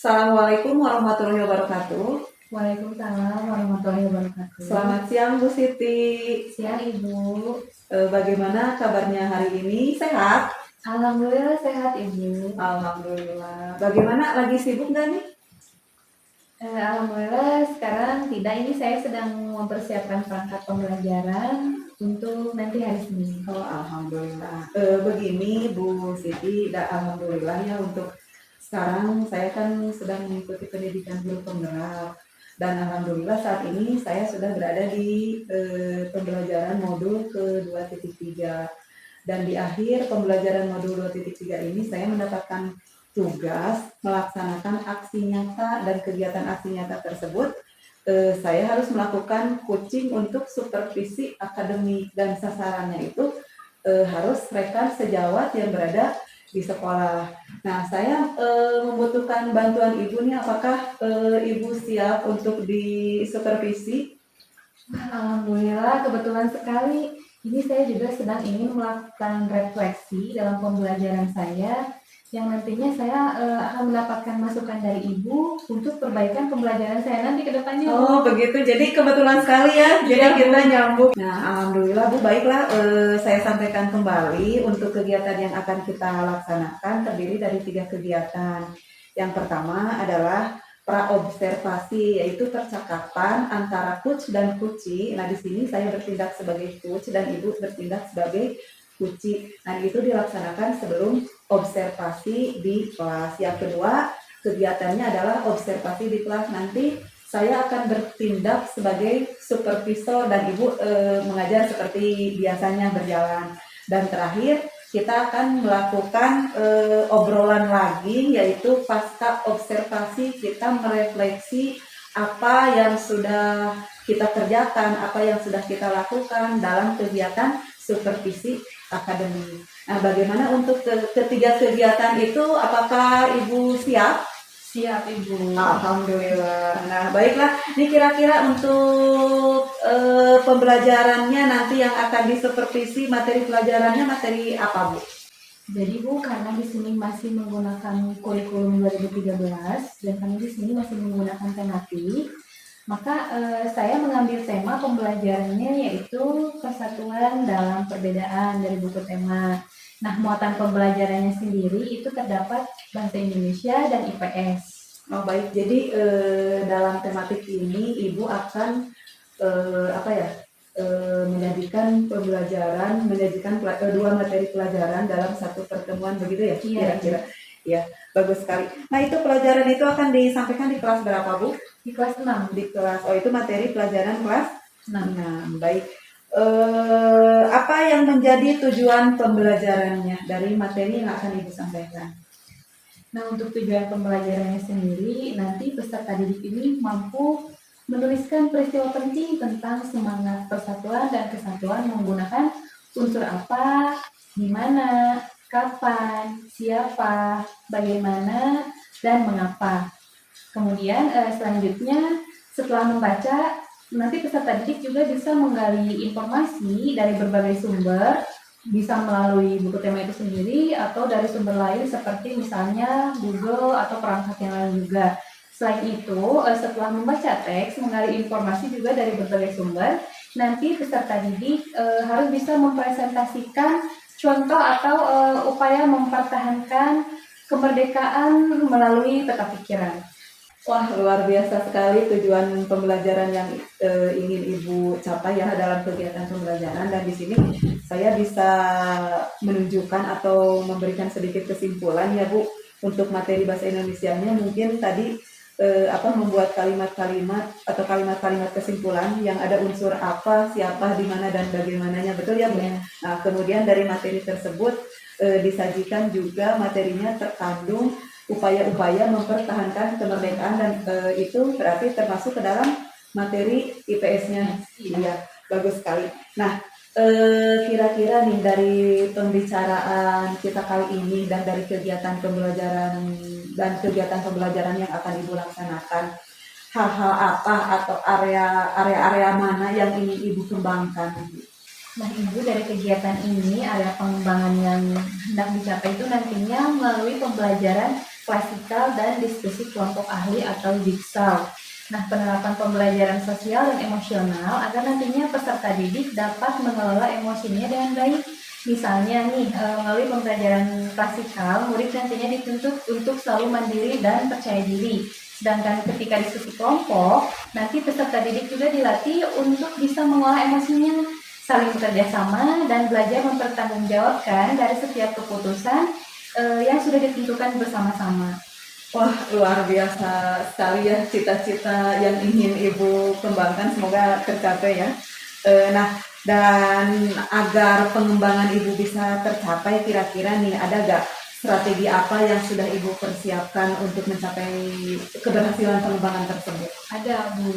Assalamualaikum warahmatullahi wabarakatuh. Waalaikumsalam warahmatullahi wabarakatuh. Selamat siang Bu Siti. Siang Ibu. Bagaimana kabarnya hari ini? Sehat? Alhamdulillah sehat Ibu. Alhamdulillah. Bagaimana, lagi sibuk nggak nih? Alhamdulillah sekarang tidak, ini saya sedang mempersiapkan perangkat pembelajaran untuk nanti hari Senin. Oh, alhamdulillah. Begini Bu Siti, alhamdulillah ya, untuk sekarang saya kan sedang mengikuti pendidikan guru penggerak, dan alhamdulillah saat ini saya sudah berada di pembelajaran modul ke 2.3, dan di akhir pembelajaran modul 2.3 ini saya mendapatkan tugas melaksanakan aksi nyata, dan kegiatan aksi nyata tersebut saya harus melakukan coaching untuk supervisi akademik, dan sasarannya itu harus rekan sejawat yang berada di sekolah. Nah, saya membutuhkan bantuan Ibu nih, apakah Ibu siap untuk disupervisi? Alhamdulillah, kebetulan sekali. Ini saya juga sedang ingin melakukan refleksi dalam pembelajaran saya, yang nantinya saya akan mendapatkan masukan dari Ibu untuk perbaikan pembelajaran saya nanti ke depannya. Oh, begitu. Jadi kebetulan sekali ya. Jadi kita nyambung. Nah, alhamdulillah Bu, baiklah, saya sampaikan kembali untuk kegiatan yang akan kita laksanakan terdiri dari 3 kegiatan. Yang pertama adalah praobservasi, yaitu percakapan antara coach dan coachee. Nah, di sini saya bertindak sebagai coach dan Ibu bertindak sebagai coachee. Nah, itu dilaksanakan sebelum observasi di kelas. Yang kedua, kegiatannya adalah observasi di kelas. Nanti saya akan bertindak sebagai supervisor dan Ibu mengajar seperti biasanya berjalan. Dan terakhir, kita akan melakukan obrolan lagi, yaitu pasca observasi kita merefleksi apa yang sudah kita kerjakan, apa yang sudah kita lakukan dalam kegiatan supervisi akademik. Nah, bagaimana untuk ketiga kegiatan itu? Apakah Ibu siap? Siap Ibu. Alhamdulillah. Nah, baiklah. Ini kira-kira untuk pembelajarannya nanti yang akan disupervisi, materi pelajarannya materi apa, Bu? Jadi Bu, karena di sini masih menggunakan kurikulum 2013 dan kami di sini masih menggunakan tematik, maka saya mengambil tema pembelajarannya yaitu persatuan dalam perbedaan dari buku tema. Nah, muatan pembelajarannya sendiri itu terdapat bahasa Indonesia dan IPS. Oh, baik. Jadi dalam tematik ini Ibu akan menyajikan dua materi pelajaran dalam satu pertemuan, begitu ya? Kira-kira. Ya, bagus sekali. Nah, itu pelajaran itu akan disampaikan di kelas berapa, Bu? Di kelas 6. Di kelas, itu materi pelajaran kelas 6. Baik. Apa yang menjadi tujuan pembelajarannya dari materi yang akan Ibu sampaikan? Nah, untuk tujuan pembelajarannya sendiri, nanti peserta didik ini mampu menuliskan peristiwa penting tentang semangat persatuan dan kesatuan menggunakan unsur apa, di mana, kapan, siapa, bagaimana, dan mengapa. Kemudian selanjutnya setelah membaca, nanti peserta didik juga bisa menggali informasi dari berbagai sumber, bisa melalui buku tema itu sendiri atau dari sumber lain seperti misalnya Google atau perangkat yang lain juga. Selain itu, setelah membaca teks, menggali informasi juga dari berbagai sumber, nanti peserta didik harus bisa mempresentasikan contoh atau upaya mempertahankan kemerdekaan melalui peta pikiran. Wah, luar biasa sekali tujuan pembelajaran yang ingin Ibu capai ya dalam kegiatan pembelajaran, dan di sini saya bisa menunjukkan atau memberikan sedikit kesimpulan ya, Bu. Untuk materi bahasa Indonesianya mungkin tadi membuat kalimat-kalimat atau kalimat-kalimat kesimpulan yang ada unsur apa, siapa, di mana, dan bagaimananya, betul ya, Bu? Ya. Nah, kemudian dari materi tersebut disajikan juga materinya terkandung upaya-upaya mempertahankan kemerdekaan, dan itu berarti termasuk ke dalam materi IPS-nya. Iya, bagus sekali. Nah, kira-kira nih dari pembicaraan kita kali ini dan dari kegiatan pembelajaran yang akan Ibu laksanakan, hal-hal apa atau area-area mana yang ingin Ibu kembangkan? Nah, Ibu, dari kegiatan ini area pengembangan yang hendak dicapai itu nantinya melalui pembelajaran klasikal, dan diskusi kelompok ahli atau jigsal. Nah, penerapan pembelajaran sosial dan emosional agar nantinya peserta didik dapat mengelola emosinya dengan baik. Misalnya nih, melalui pembelajaran klasikal, murid nantinya dituntut untuk selalu mandiri dan percaya diri. Sedangkan ketika diskusi kelompok, nanti peserta didik juga dilatih untuk bisa mengolah emosinya, saling bekerja sama, dan belajar mempertanggungjawabkan dari setiap keputusan yang sudah ditentukan bersama-sama. Wah, luar biasa sekali ya cita-cita yang ingin Ibu kembangkan, semoga tercapai ya. Nah, dan agar pengembangan Ibu bisa tercapai, kira-kira nih ada gak strategi apa yang sudah Ibu persiapkan untuk mencapai keberhasilan pengembangan tersebut? Ada, Bu.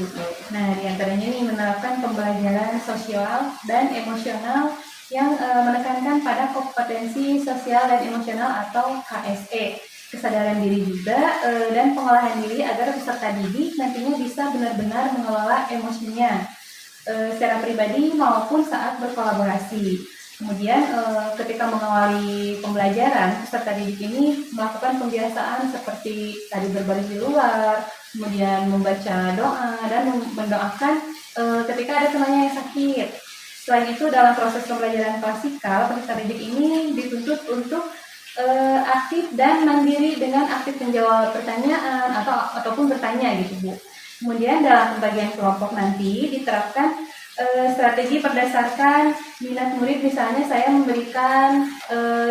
Nah, diantaranya nih menerapkan pembelajaran sosial dan emosional yang menekankan pada kompetensi sosial dan emosional atau KSE, kesadaran diri juga, dan pengolahan diri agar peserta didik nantinya bisa benar-benar mengelola emosinya secara pribadi maupun saat berkolaborasi. Kemudian ketika mengawali pembelajaran, peserta didik ini melakukan pembiasaan seperti tadi berbaring di luar, kemudian membaca doa dan mendoakan ketika ada temannya yang sakit. Selain itu, dalam proses pembelajaran klasikal, peserta didik ini dituntut untuk aktif dan mandiri dengan aktif menjawab pertanyaan ataupun bertanya gitu, Bu. Kemudian dalam pembagian kelompok nanti diterapkan strategi berdasarkan minat murid. Misalnya saya memberikan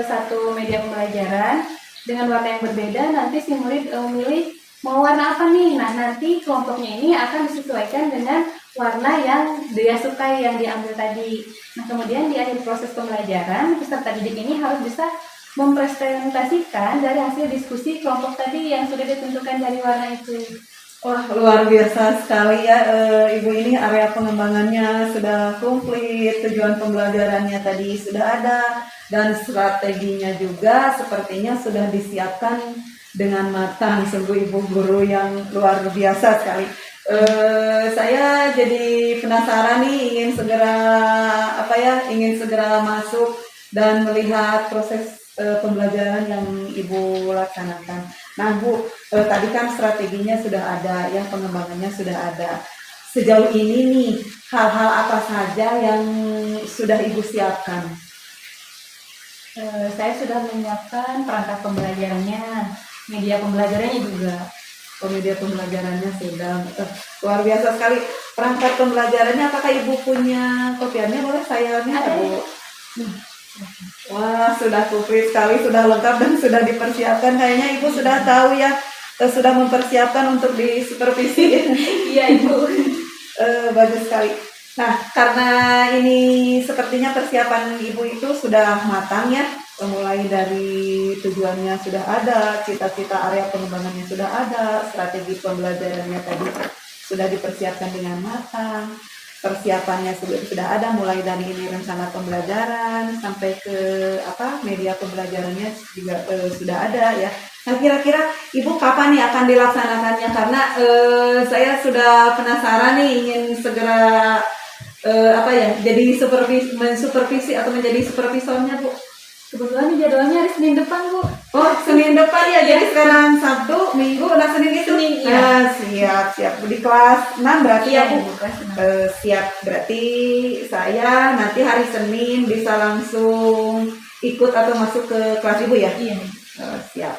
satu media pembelajaran dengan warna yang berbeda, nanti si murid memilih mau warna apa nih. Nah, nanti kelompoknya ini akan disesuaikan dengan warna yang dia sukai yang diambil tadi. Nah, kemudian di akhir proses pembelajaran, peserta didik ini harus bisa mempresentasikan dari hasil diskusi kelompok tadi yang sudah ditentukan dari warna itu. Wah, luar biasa sekali ya Ibu, ini area pengembangannya sudah komplit, tujuan pembelajarannya tadi sudah ada, dan strateginya juga sepertinya sudah disiapkan dengan matang. Sungguh Ibu guru yang luar biasa sekali. Saya jadi penasaran nih, ingin segera masuk dan melihat proses pembelajaran yang Ibu laksanakan. Nah, Bu, tadi kan strateginya sudah ada, yang pengembangannya sudah ada. Sejauh ini nih, hal-hal apa saja yang sudah Ibu siapkan? Saya sudah menyiapkan perangkat pembelajarannya, media pembelajarannya juga. Media pembelajarannya sudah. Luar biasa sekali. Perangkat pembelajarannya, apakah Ibu punya kopiannya? Boleh saya minta, Bu? Wah, sudah komplit sekali, sudah lengkap dan sudah dipersiapkan. Kayaknya Ibu sudah tahu ya, sudah mempersiapkan untuk di supervisi. Iya, Ibu. Bagus sekali. Nah, karena ini sepertinya persiapan Ibu itu sudah matang ya, mulai dari tujuannya sudah ada, cita-cita area pengembangannya sudah ada, strategi pembelajarannya tadi sudah dipersiapkan dengan matang. Persiapannya sudah ada, mulai dari ini rencana pembelajaran sampai ke media pembelajarannya juga sudah ada ya. Nah, kira-kira Ibu kapan nih akan dilaksanakannya? Karena saya sudah penasaran nih, ingin segera jadi mensupervisi atau menjadi supervisornya, Bu. Kebetulan jadwalnya hari Senin depan, Bu. Oh, Senin depan ya. Jadi sekarang Sabtu, Minggu, udah Senin itu? Senin, ya. Siap. Di kelas 6 berarti ya, Bu? Kelas 6. Siap. Berarti saya nanti hari Senin bisa langsung ikut atau masuk ke kelas Ibu ya? Iya. Siap.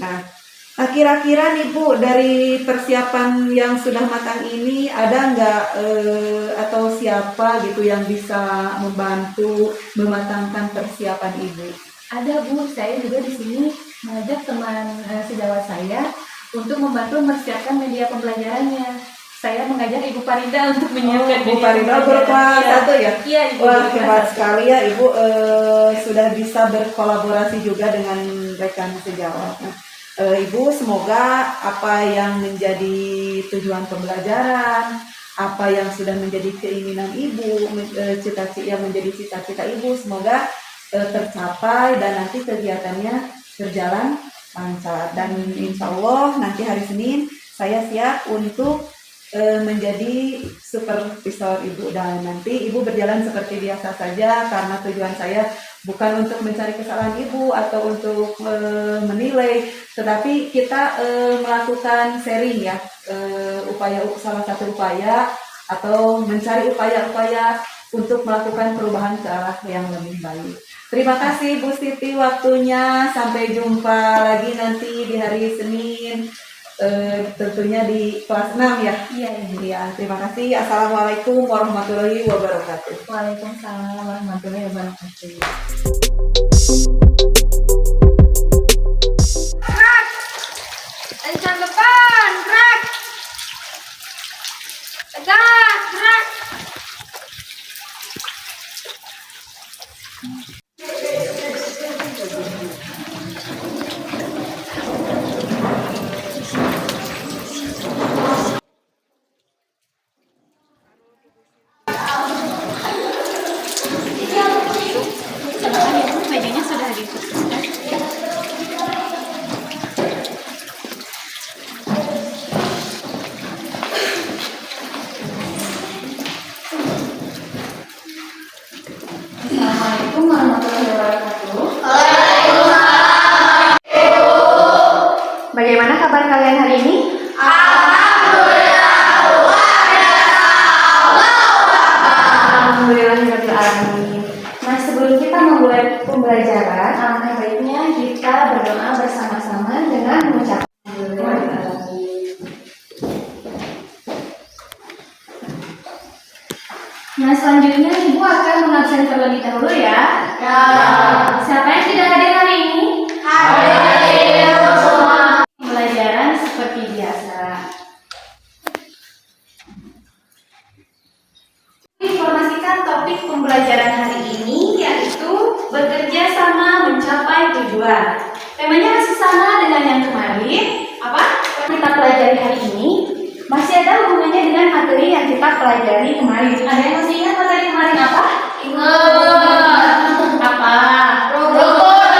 Nah, kira-kira nih, Bu, dari persiapan yang sudah matang ini ada nggak atau siapa gitu yang bisa membantu mematangkan persiapan Ibu? Ada, Bu. Saya juga di sini mengajak teman sejawat saya untuk membantu mempersiapkan media pembelajarannya. Saya mengajak Ibu Farida untuk menyiapkan Bu Farida berkelas 1 ya? Iya, Ibu. Wah, hebat sekali ya Ibu, sudah bisa berkolaborasi juga dengan rekan sejawat. Nah, Ibu, semoga apa yang menjadi tujuan pembelajaran, apa yang sudah menjadi keinginan Ibu, yang menjadi cita-cita Ibu, semoga tercapai dan nanti kegiatannya berjalan lancar. Dan insya Allah nanti hari Senin saya siap untuk menjadi supervisor Ibu, dan nanti Ibu berjalan seperti biasa saja karena tujuan saya bukan untuk mencari kesalahan Ibu atau untuk menilai, tetapi kita melakukan sharing ya, salah satu upaya atau mencari upaya-upaya untuk melakukan perubahan ke arah yang lebih baik. Terima kasih Bu Siti waktunya. Sampai jumpa lagi nanti di hari Senin. Tentunya di kelas 6 ya. Iya, Ibu. Ya, terima kasih. Assalamualaikum warahmatullahi wabarakatuh. Waalaikumsalam warahmatullahi wabarakatuh. Kencang depan, gerak. Tegas, gerak. Mejanya sudah diputuskan. Assalamualaikum warahmatullahi wabarakatuh. Bagaimana kabar kalian hari ini? Alhamdulillahirrahmanirrahim. Nah, sebelum kita memulai pembelajaran, alangkah baiknya kita berdoa bersama-sama dengan mengucapkan Nah, selanjutnya Ibu akan mengabsen terlebih dahulu ya. Ya. Siapa yang tidak hadir hari ini? Hadir semua. Pembelajaran seperti biasa. Informasikan topik pembelajaran hari ini yaitu bekerja sama mencapai tujuan. Temanya masih sama dengan yang kemarin. Apa yang kita pelajari hari ini? Masih ada hubungannya dengan materi yang kita pelajari kemarin. Ada yang masih ingat materi kemarin apa? Ingat. Apa? Robot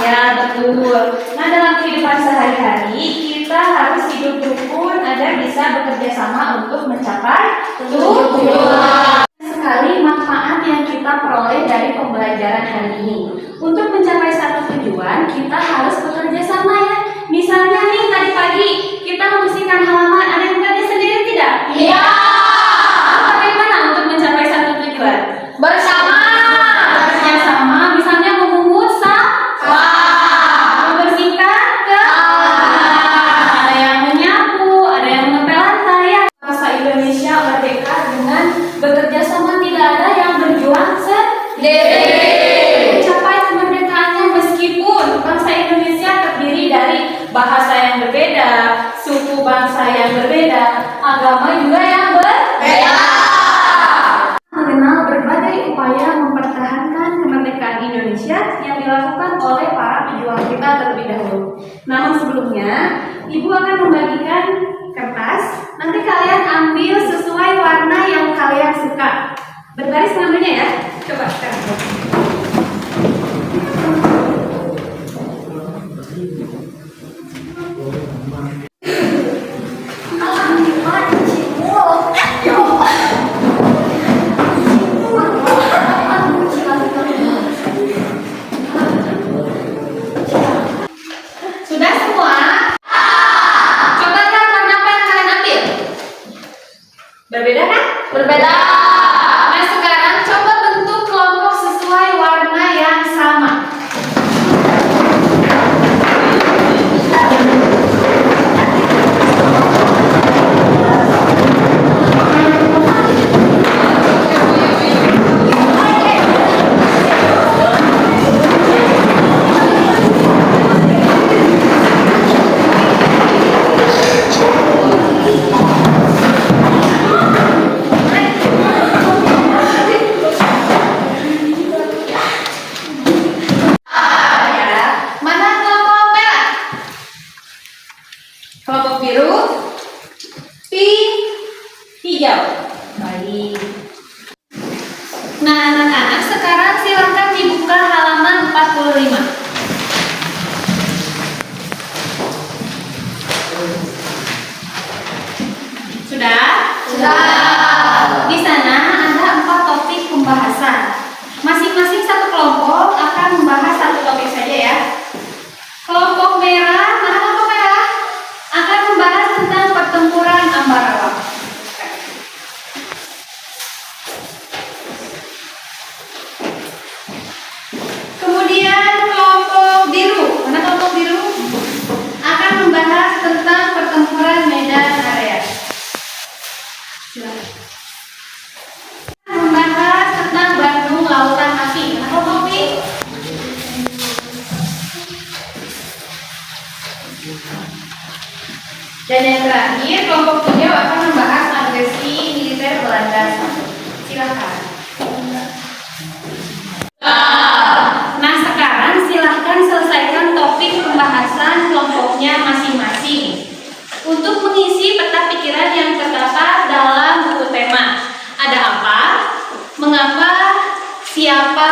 ya, betul. Nah, dalam kehidupan sehari-hari kita harus hidup rukun agar bisa bekerja sama untuk mencapai tujuan. Sekali manfaat yang kita peroleh dari pembelajaran hari ini. Untuk mencapai satu tujuan, kita harus bekerja sama ya. Misalnya nih, tadi pagi kita membersihkan halaman, ada yang bekerja sendiri tidak? Iya. Bagaimana untuk mencapai satu tujuan? Bersama. Bekerja sama, misalnya memungut sampah, membersihkan ada yang menyapu, ada yang mengepel lantai ya. Bangsa Indonesia merdeka dengan bekerja sama, tidak ada yang berjuang sendiri. Mencapai kemerdekaannya meskipun bangsa Indonesia terdiri dari bahasa yang berbeda, suku bangsa yang berbeda, agama juga yang berbeda. Mengenal berbagai upaya mempertahankan kemerdekaan Indonesia yang dilakukan oleh para pejuang kita terlebih dahulu. Namun sebelumnya, Ibu akan membagikan kertas. Nanti kalian ambil sesuai warna yang kalian suka. Berbaris namanya ya. Coba sekarang. Sudah semua? Coba lihat warna apa yang kalian ambil. Berbeda kan? Berbeda. Nah, sekarang coba bentuk kelompok sesuai tentang pertempuran Medan Area. Silakan. Membahas tentang Bandung Lautan Api. Kenapa Popi? Dan yang terakhir, kelompok 3 akan membahas agresi militer Belanda. Silakan. Nah, sekarang silahkan selesaikan topik pembahasan kelompoknya masing-masing. Untuk mengisi peta pikiran yang terdapat dalam buku tema. Ada apa? Mengapa? Siapa?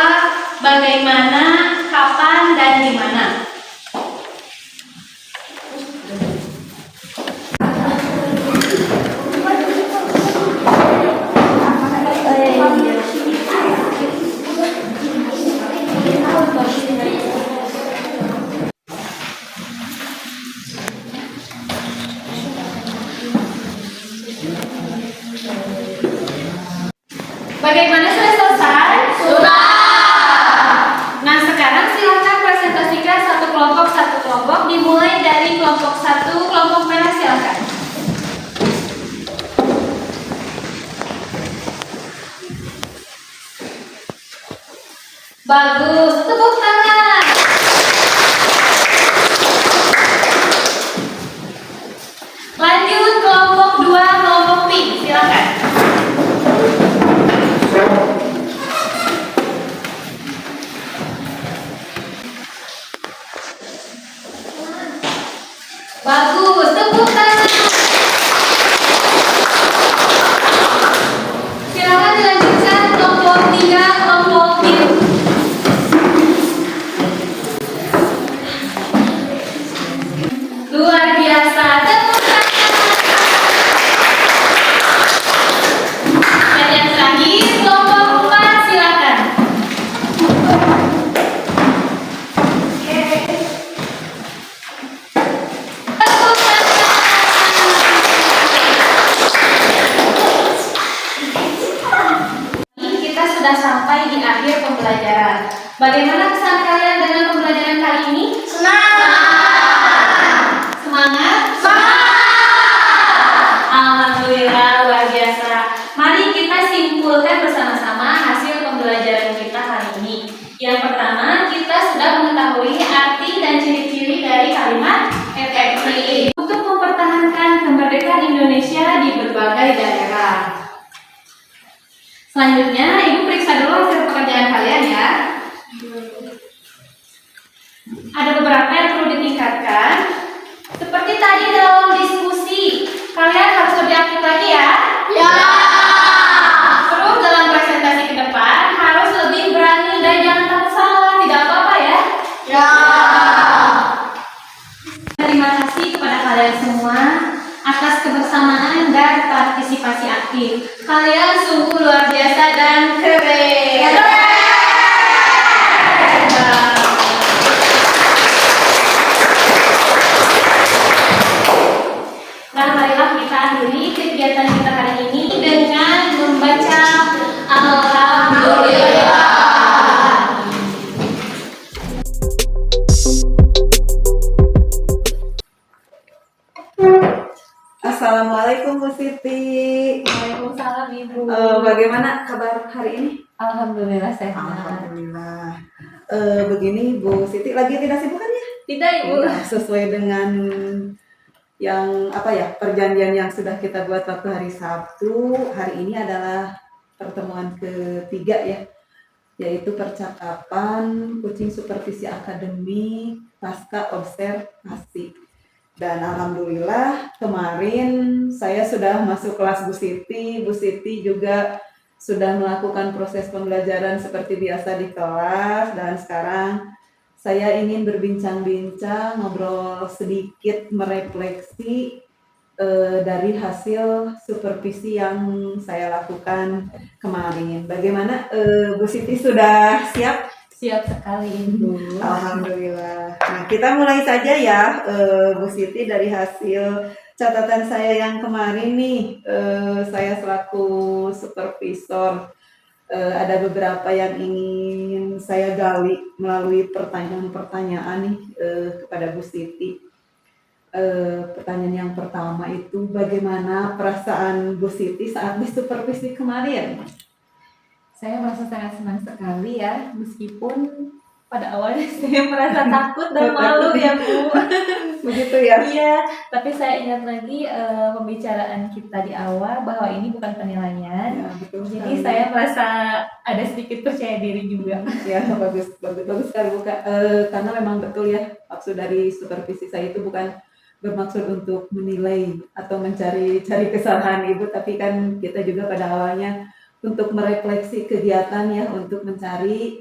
Bagaimana? Kapan? Dan di mana? Bagaimana, sudah selesai? Sudah. Nah, sekarang silakan presentasikan satu kelompok dimulai dari kelompok 1, kelompok merah, silakan. Bagus, tepuk tangan. Lanjut kelompok 2, kelompok pink, silakan. Bagus, tepuk tangan. Silakan dilanjutkan kelompok 3, kelompok biru. Luar biasa, tepuk tangan. Dan yang terakhir, kelompok 4, silakan. Tepuk tangan. Kita sudah sampai di akhir pembelajaran. Bagaimana kesan kalian dengan pembelajaran kali ini? Semangat! Semangat? Alhamdulillah, luar biasa. Mari kita simpulkan bersama-sama hasil pembelajaran kita hari ini. Yang pertama, kita sudah mengetahui arti dan ciri-ciri dari kalimat efektif untuk mempertahankan kemerdekaan Indonesia di berbagai daerah. Selanjutnya, Ibu periksa dulu hasil pekerjaan kalian ya. Ada beberapa yang perlu ditingkatkan. Seperti tadi dalam diskusi, kalian harus lebih aktif lagi ya. Ya. Terus dalam presentasi ke depan harus lebih berani dan jangan takut salah, tidak apa-apa ya. Ya. Terima kasih kepada kalian semua atas kebersamaan dan partisipasi aktif. Kalian sungguh luar biasa dan keren. Nah, marilah kita akhiri kegiatan kita hari ini dengan membaca Alhamdulillah. Assalamualaikum Bu Siti. Waalaikumsalam Ibu. Bagaimana kabar hari ini? Alhamdulillah sehat. Alhamdulillah. Begini Bu Siti, lagi tidak sibuk kan ya? Tidak Ibu. Iya, sesuai dengan yang perjanjian yang sudah kita buat waktu hari Sabtu. Hari ini adalah pertemuan ketiga ya, yaitu percakapan kucing supervisi akademik pasca observasi. Dan alhamdulillah kemarin saya sudah masuk kelas Bu Siti. Bu Siti juga sudah melakukan proses pembelajaran seperti biasa di kelas. Dan sekarang saya ingin berbincang-bincang, ngobrol sedikit, merefleksi dari hasil supervisi yang saya lakukan kemarin. Bagaimana Bu Siti, sudah siap? Siap sekali Ibu. Alhamdulillah. Nah, kita mulai saja ya Bu Siti, dari hasil catatan saya yang kemarin nih. Saya selaku supervisor ada beberapa yang ingin saya gali melalui pertanyaan-pertanyaan nih kepada Bu Siti. Pertanyaan yang pertama itu bagaimana perasaan Bu Siti saat disupervisi kemarin? Saya merasa sangat senang sekali ya, meskipun pada awalnya saya merasa takut dan malu ya Bu. Begitu ya? Iya, tapi saya ingat lagi pembicaraan kita di awal bahwa ini bukan penilaian. Ya, betul Jadi sekali. saya merasa ada sedikit percaya diri juga. Ya, bagus sekali Bu. Karena memang betul ya, maksud dari supervisi saya itu bukan bermaksud untuk menilai atau cari kesalahan Ibu, tapi kan kita juga pada awalnya untuk merefleksi kegiatan ya, untuk mencari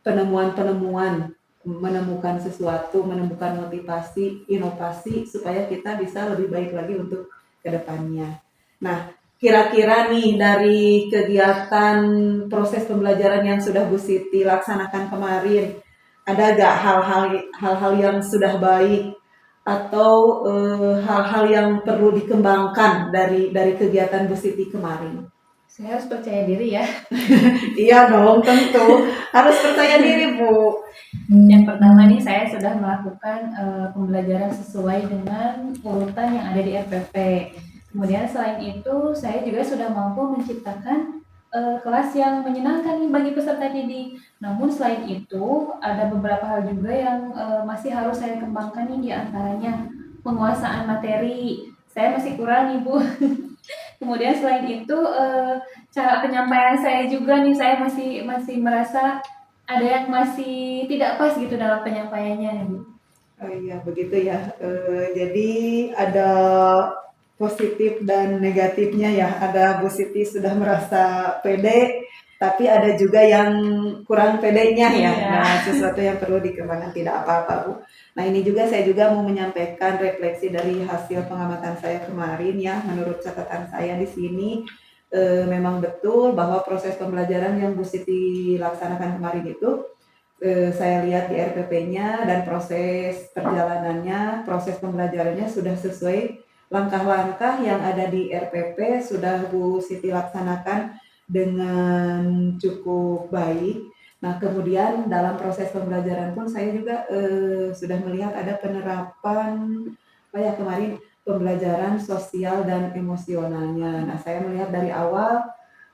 penemuan-penemuan, menemukan sesuatu, menemukan motivasi, inovasi supaya kita bisa lebih baik lagi untuk kedepannya. Nah, kira-kira nih dari kegiatan proses pembelajaran yang sudah Bu Siti laksanakan kemarin, ada gak hal-hal yang sudah baik atau hal-hal yang perlu dikembangkan dari kegiatan Bu Siti kemarin? Saya harus percaya diri ya. Iya dong, tentu harus percaya diri Bu. Yang pertama nih, saya sudah melakukan pembelajaran sesuai dengan urutan yang ada di RPP. Kemudian selain itu, saya juga sudah mampu menciptakan kelas yang menyenangkan nih bagi peserta didik. Namun selain itu, ada beberapa hal juga yang masih harus saya kembangkan nih, di antaranya penguasaan materi. Saya masih kurang nih Bu. Kemudian selain itu, cara penyampaian saya juga nih, saya masih merasa ada yang masih tidak pas gitu dalam penyampaiannya Bu. Oh iya, begitu ya. Jadi ada positif dan negatifnya ya. Ada Bu Siti sudah merasa pede, tapi ada juga yang kurang pedenya ya. Iya. Nah, sesuatu yang perlu dikembangkan, tidak apa-apa Bu. Nah, ini juga saya juga mau menyampaikan refleksi dari hasil pengamatan saya kemarin ya. Menurut catatan saya di sini, memang betul bahwa proses pembelajaran yang Bu Siti laksanakan kemarin itu, saya lihat di RPP-nya dan proses perjalanannya, proses pembelajarannya sudah sesuai langkah-langkah yang ada di RPP, sudah Bu Siti laksanakan dengan cukup baik. Nah, kemudian dalam proses pembelajaran pun saya juga sudah melihat ada penerapan kemarin pembelajaran sosial dan emosionalnya. Nah, saya melihat dari awal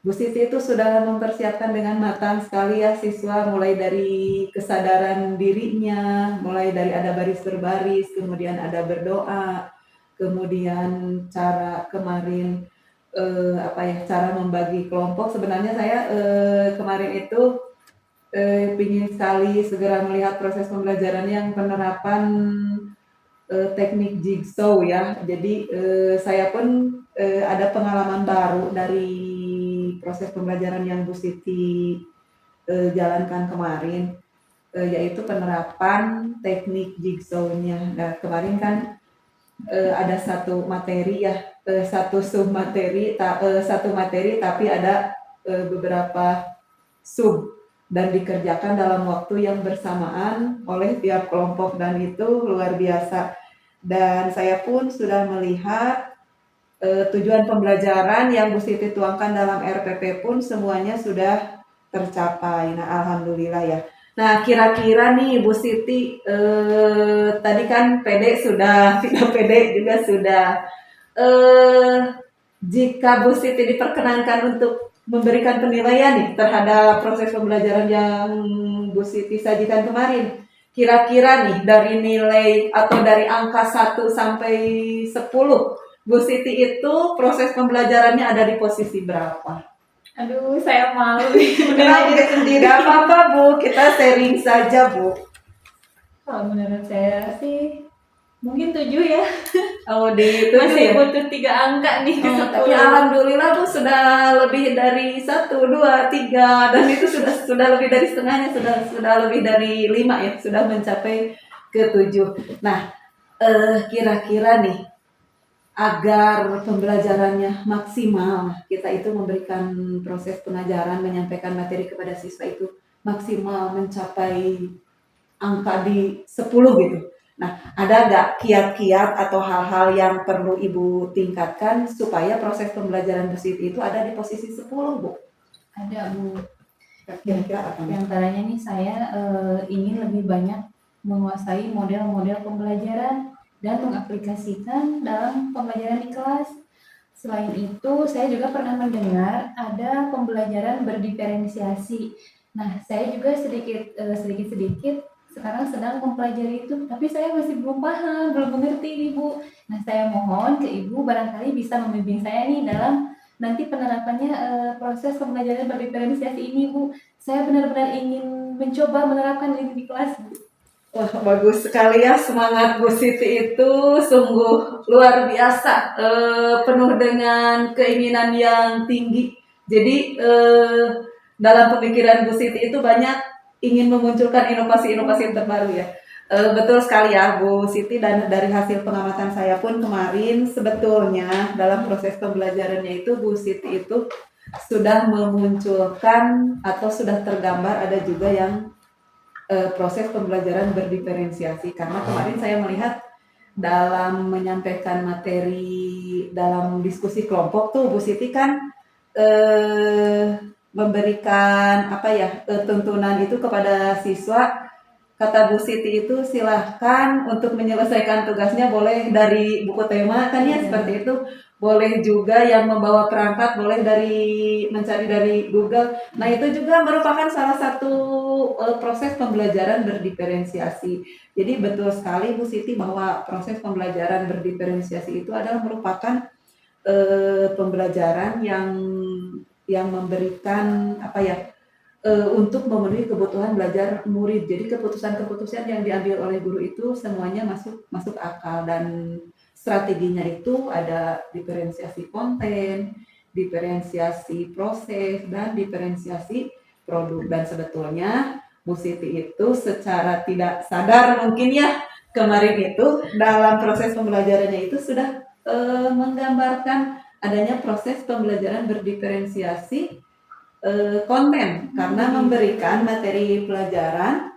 Bu Siti itu sudah mempersiapkan dengan matang sekali ya siswa, mulai dari kesadaran dirinya, mulai dari ada baris berbaris, kemudian ada berdoa, kemudian cara kemarin cara membagi kelompok. Sebenarnya saya kemarin itu ingin sekali segera melihat proses pembelajaran yang penerapan teknik jigsaw ya. Jadi saya pun ada pengalaman baru dari proses pembelajaran yang Bu Siti jalankan kemarin, yaitu penerapan teknik jigsaw-nya. Nah, kemarin kan ada satu materi ya, satu satu materi tapi ada beberapa sub dan dikerjakan dalam waktu yang bersamaan oleh tiap kelompok, dan itu luar biasa. Dan saya pun sudah melihat tujuan pembelajaran yang Bu Siti tuangkan dalam RPP pun semuanya sudah tercapai. Nah, alhamdulillah ya. Nah, kira-kira nih Bu Siti, tadi kan pede sudah, tidak pede juga sudah. Jika Bu Siti diperkenankan untuk memberikan penilaian nih terhadap proses pembelajaran yang Bu Siti sajikan kemarin, kira-kira nih dari nilai atau dari angka 1 sampai 10, Bu Siti itu proses pembelajarannya ada di posisi berapa? Aduh, saya malu nih. Menilai diri sendiri. Gak apa-apa Bu, kita sharing saja Bu. Kalau menurut saya sih mungkin 7 ya. Oh, di itu Masih ya? butuh 3 angka nih ke 10. Tapi alhamdulillah Bu sudah lebih dari 1, 2, 3, dan itu sudah lebih dari setengahnya, sudah lebih dari 5 ya, sudah mencapai ke 7. Nah, kira-kira nih agar pembelajarannya maksimal, kita itu memberikan proses pengajaran, menyampaikan materi kepada siswa itu maksimal mencapai angka di 10 gitu. Nah, ada nggak kiat-kiat atau hal-hal yang perlu Ibu tingkatkan supaya proses pembelajaran Bu Siti itu ada di posisi 10, Bu? Ada Bu. Kira-kira apa? Di antaranya nih saya ingin lebih banyak menguasai model-model pembelajaran, dan mengaplikasikan dalam pembelajaran di kelas. Selain itu, saya juga pernah mendengar ada pembelajaran berdiferensiasi. Nah, saya juga sedikit-sedikit sekarang sedang mempelajari itu, tapi saya masih belum paham, belum mengerti nih Bu. Nah, saya mohon ke Ibu barangkali bisa membimbing saya nih dalam nanti penerapannya proses pembelajaran berdiferensiasi ini Bu. Saya benar-benar ingin mencoba menerapkan ini di kelas Bu. Wah, bagus sekali ya, semangat Bu Siti itu sungguh luar biasa, penuh dengan keinginan yang tinggi. Jadi dalam pemikiran Bu Siti itu banyak ingin memunculkan inovasi-inovasi terbaru ya. Betul sekali ya Bu Siti, dan dari hasil pengamatan saya pun kemarin sebetulnya dalam proses pembelajarannya itu Bu Siti itu sudah memunculkan atau sudah tergambar ada juga yang proses pembelajaran berdiferensiasi, karena kemarin saya melihat dalam menyampaikan materi dalam diskusi kelompok tuh Bu Siti kan memberikan tuntunan itu kepada siswa. Kata Bu Siti itu silahkan untuk menyelesaikan tugasnya boleh dari buku tema kan ya, seperti itu. Boleh juga yang membawa perangkat, boleh mencari dari Google. Nah, itu juga merupakan salah satu proses pembelajaran berdiferensiasi. Jadi betul sekali Bu Siti bahwa proses pembelajaran berdiferensiasi itu adalah merupakan pembelajaran yang memberikan untuk memenuhi kebutuhan belajar murid. Jadi keputusan-keputusan yang diambil oleh guru itu semuanya masuk akal, dan strateginya itu ada diferensiasi konten, diferensiasi proses, dan diferensiasi produk. Dan sebetulnya Bu Siti itu secara tidak sadar mungkin ya kemarin itu dalam proses pembelajarannya itu sudah menggambarkan adanya proses pembelajaran berdiferensiasi konten, karena memberikan materi pelajaran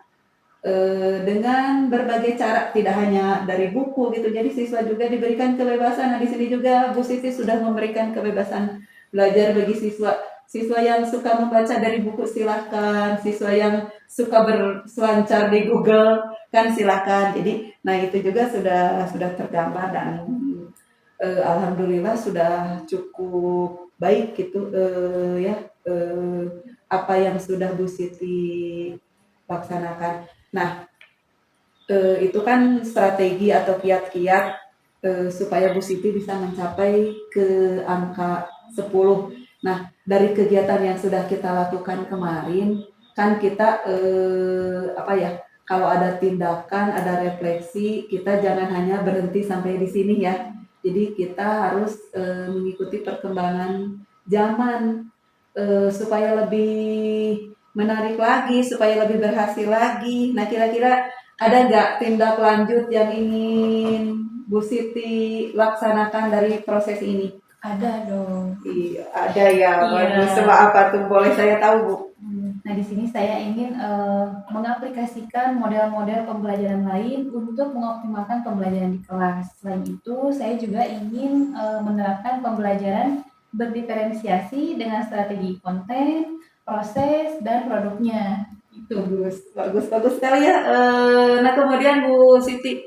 dengan berbagai cara, tidak hanya dari buku gitu. Jadi siswa juga diberikan kebebasan. Nah, di sini juga Bu Siti sudah memberikan kebebasan belajar bagi siswa. Siswa yang suka membaca dari buku silahkan, siswa yang suka berselancar di Google kan silahkan. Jadi, nah itu juga sudah tergambar, dan alhamdulillah sudah cukup baik gitu apa yang sudah Bu Siti laksanakan. Nah, itu kan strategi atau kiat-kiat supaya Bu Siti bisa mencapai ke angka 10. Nah, dari kegiatan yang sudah kita lakukan kemarin, kan kita kalau ada tindakan, ada refleksi, kita jangan hanya berhenti sampai di sini ya. Jadi kita harus mengikuti perkembangan zaman supaya lebih menarik lagi, supaya lebih berhasil lagi. Nah, kira-kira ada nggak tindak lanjut yang ingin Bu Siti laksanakan dari proses ini? Ada dong. Iya, ada ya. Iya. Bagus. Coba apa tuh? Boleh saya tahu, Bu? Nah, di sini saya ingin mengaplikasikan model-model pembelajaran lain untuk mengoptimalkan pembelajaran di kelas. Selain itu, saya juga ingin menerapkan pembelajaran berdiferensiasi dengan strategi konten, proses, dan produknya. Itu. Bagus sekali ya. Nah, kemudian Bu Siti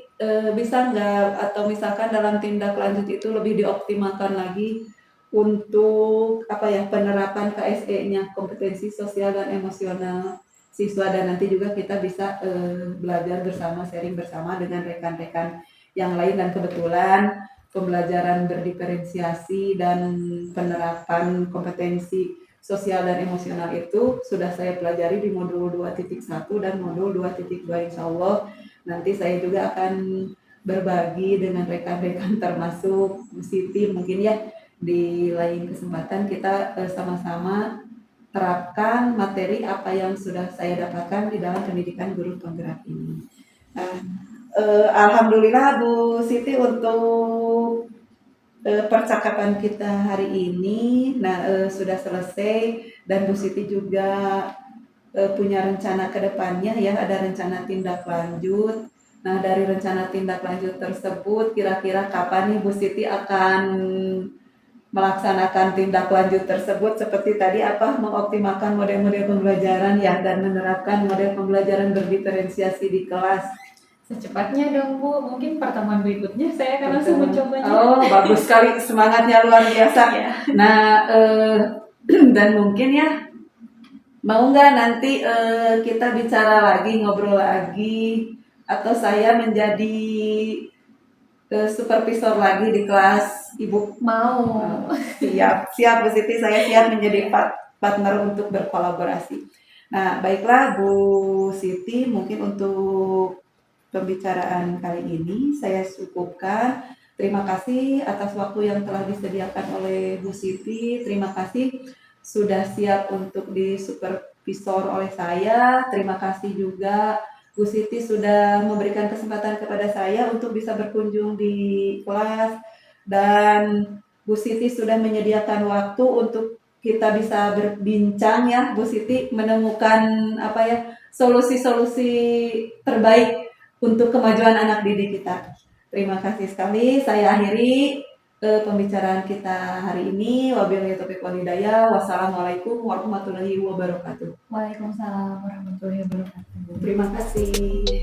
bisa nggak, atau misalkan dalam tindak lanjut itu lebih dioptimalkan lagi untuk penerapan KSE-nya, kompetensi sosial dan emosional siswa, dan nanti juga kita bisa belajar bersama, sharing bersama dengan rekan-rekan yang lain. Dan kebetulan pembelajaran berdiferensiasi dan penerapan kompetensi sosial dan emosional itu sudah saya pelajari di modul 2.1 dan modul 2.2. Insya Allah nanti saya juga akan berbagi dengan rekan-rekan termasuk Bu Siti, mungkin ya di lain kesempatan kita sama-sama terapkan materi apa yang sudah saya dapatkan di dalam pendidikan guru penggerak ini. Nah, alhamdulillah Bu Siti untuk percakapan kita hari ini. Nah, sudah selesai, dan Bu Siti juga punya rencana ke depannya ya, ada rencana tindak lanjut. Nah, dari rencana tindak lanjut tersebut kira-kira kapan nih Bu Siti akan melaksanakan tindak lanjut tersebut, seperti tadi mengoptimalkan model-model pembelajaran ya, dan menerapkan model pembelajaran berdiferensiasi di kelas. Secepatnya dong Bu, mungkin pertemuan berikutnya saya akan langsung mencobanya. Oh, bagus sekali, semangatnya luar biasa. Ya. Nah, dan mungkin ya, mau nggak nanti kita bicara lagi, ngobrol lagi, atau saya menjadi supervisor lagi di kelas Ibu? Mau. Siap Bu Siti, saya siap menjadi partner untuk berkolaborasi. Nah, baiklah Bu Siti, mungkin untuk pembicaraan kali ini saya cukupkan. Terima kasih atas waktu yang telah disediakan oleh Bu Siti. Terima kasih sudah siap untuk disupervisor oleh saya. Terima kasih juga Bu Siti sudah memberikan kesempatan kepada saya untuk bisa berkunjung di kelas, dan Bu Siti sudah menyediakan waktu untuk kita bisa berbincang ya Bu Siti, menemukan solusi-solusi terbaik untuk kemajuan anak didik kita. Terima kasih sekali. Saya akhiri pembicaraan kita hari ini. Wabillahi taufiq wal hidayah. Wassalamualaikum warahmatullahi wabarakatuh. Waalaikumsalam warahmatullahi wabarakatuh. Terima kasih.